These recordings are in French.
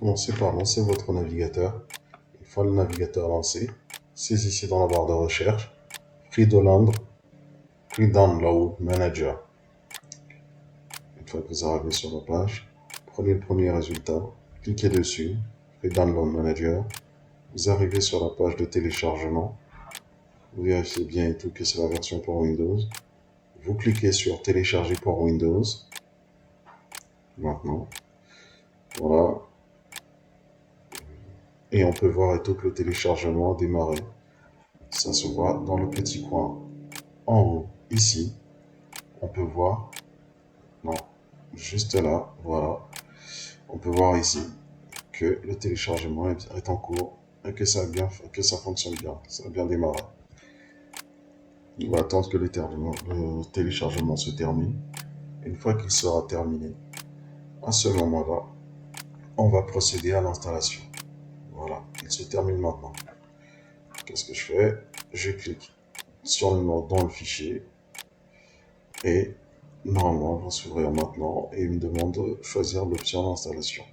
Commencez par lancer votre navigateur. Une fois le navigateur lancé, saisissez dans la barre de recherche Free Download Manager. Une fois que vous arrivez sur la page, prenez le premier résultat, cliquez dessus, Free Download Manager. Vous arrivez sur la page de téléchargement. Vous vérifiez bien et tout que c'est la version pour Windows. Vous cliquez sur Télécharger pour Windows. Maintenant, voilà. Et on peut voir et tout que le téléchargement a démarré. Ça se voit dans le petit coin en haut, ici. On peut voir, non, juste là, voilà. On peut voir ici que le téléchargement est en cours et que ça fonctionne bien, ça a bien démarré. On va attendre que le téléchargement se termine. Une fois qu'il sera terminé, à ce moment-là, on va procéder à l'installation. Voilà, il se termine maintenant. Qu'est-ce que je fais? Je clique sur le nom dans le fichier et normalement, on va s'ouvrir maintenant et il me demande de choisir l'option d'installation.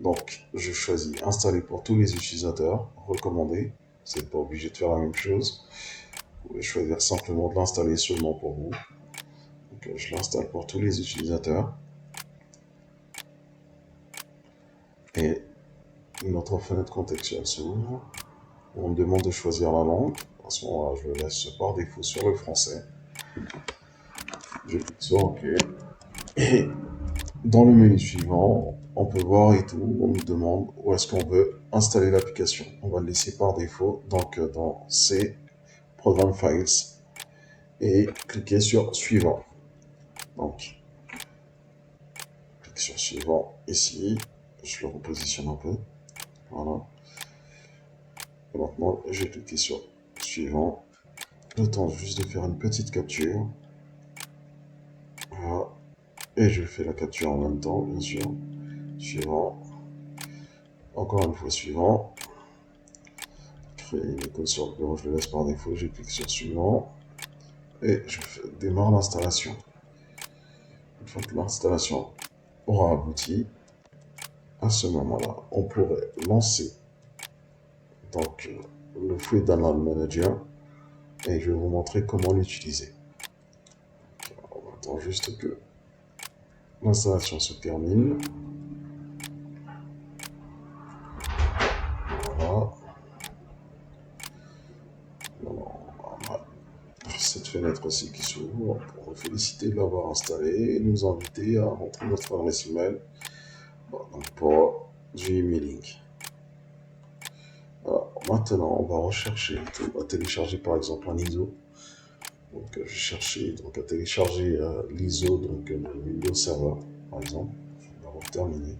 Donc, je choisis installer pour tous les utilisateurs, recommandé. Vous n'êtes pas obligé de faire la même chose. Vous pouvez choisir simplement de l'installer seulement pour vous. Donc, je l'installe pour tous les utilisateurs. Et notre fenêtre contextuelle s'ouvre. On me demande de choisir la langue. À ce moment-là, je le laisse par défaut sur le français. Je clique sur OK. Et dans le menu suivant, on peut voir et tout, on nous demande où est-ce qu'on veut installer l'application. On va le laisser par défaut, donc dans C, Program Files, et cliquer sur Suivant. Donc, clique sur Suivant ici, je le repositionne un peu, voilà. Et maintenant, j'ai cliqué sur Suivant. Je tente juste de faire une petite capture. Voilà. Et je fais la capture en même temps, bien sûr. Suivant. Encore une fois, Suivant. Créer une icône sur le bureau, je le laisse par défaut. Je clique sur Suivant. Et je démarre l'installation. Une fois que l'installation aura abouti, à ce moment-là, on pourrait lancer donc le Free Download Manager et je vais vous montrer comment l'utiliser. On attend juste que l'installation se termine. Voilà. On a cette fenêtre aussi qui s'ouvre pour vous féliciter de l'avoir installé et nous inviter à rentrer notre adresse email donc pour du emailing. Maintenant, on va rechercher, on va télécharger par exemple un ISO. Donc, je vais chercher à télécharger l'ISO, donc le Windows Server, par exemple. Je vais avoir terminé.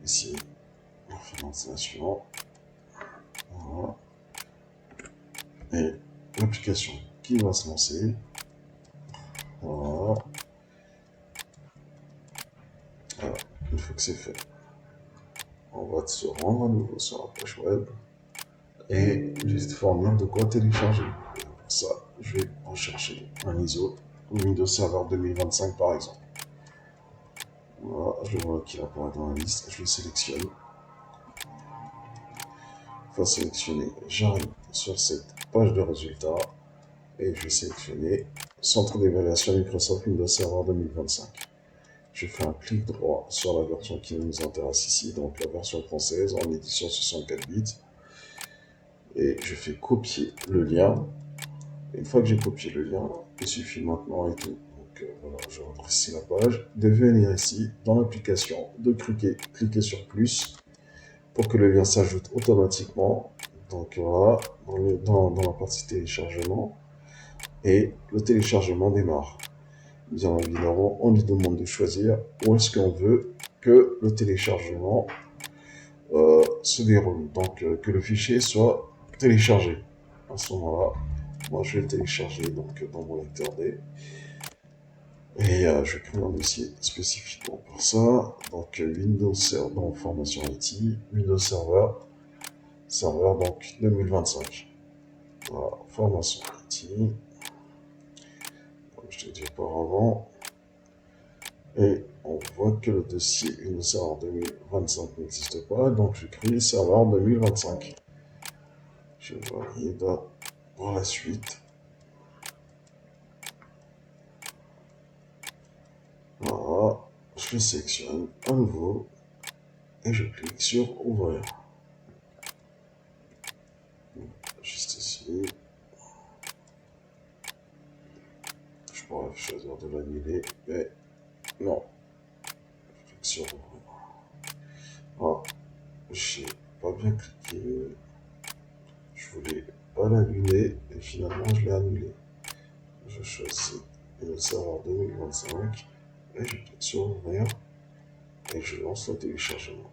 Ici, on fait l'installation. Voilà. Et l'application qui va se lancer. Voilà. Alors, une fois que c'est fait, on va se rendre à nouveau sur la page web et juste fournir de quoi télécharger. Pour ça, je vais rechercher un ISO Windows Server 2025 par exemple. Voilà, je vois qu'il apparaît dans la liste, je le sélectionne. Une fois sélectionné, j'arrive sur cette page de résultats et je vais sélectionner Centre d'évaluation Microsoft Windows Server 2025. Je fais un clic droit sur la version qui nous intéresse ici, donc la version française en édition 64 bits. Et je fais copier le lien. Une fois que j'ai copié le lien, il suffit maintenant et tout. Donc voilà, je rentre ici la page, de venir ici dans l'application, de cliquer sur plus pour que le lien s'ajoute automatiquement. Donc voilà, dans la partie téléchargement. Et le téléchargement démarre. Bien évidemment, on lui demande de choisir où est-ce qu'on veut que le téléchargement se déroule. Donc que le fichier soit téléchargé. À ce moment-là, moi je vais le télécharger donc, dans mon lecteur D. Et je crée un dossier spécifiquement pour ça. Donc Windows Server, donc formation IT, Windows Server donc 2025. Voilà, formation IT. Comme je t'ai dit auparavant. Et on voit que le dossier Windows Server 2025 n'existe pas, donc je crée Server 2025. Je valide pour la suite. Voilà, je le sélectionne à nouveau et je clique sur Ouvrir. Juste ici. Je pourrais choisir de l'annuler, mais non. Je clique sur Ouvrir. Voilà, j'ai pas bien cliqué. Je voulais pas l'annuler et finalement je l'ai annulé. Je choisis le serveur 2025 et je clique sur Ouvrir et je lance le téléchargement.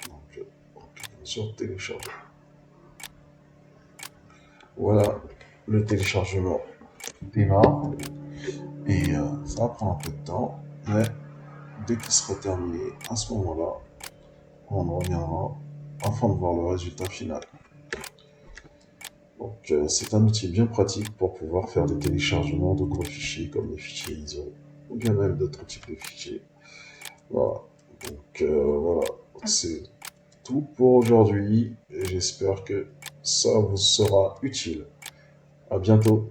Donc, on clique sur Télécharger. Voilà, le téléchargement démarre et ça va prendre un peu de temps, mais dès qu'il sera terminé, à ce moment-là, on reviendra afin de voir le résultat final. Donc, c'est un outil bien pratique pour pouvoir faire des téléchargements de gros fichiers comme les fichiers ISO ou bien même d'autres types de fichiers. Voilà. Donc, voilà, c'est tout pour aujourd'hui et j'espère que ça vous sera utile. À bientôt.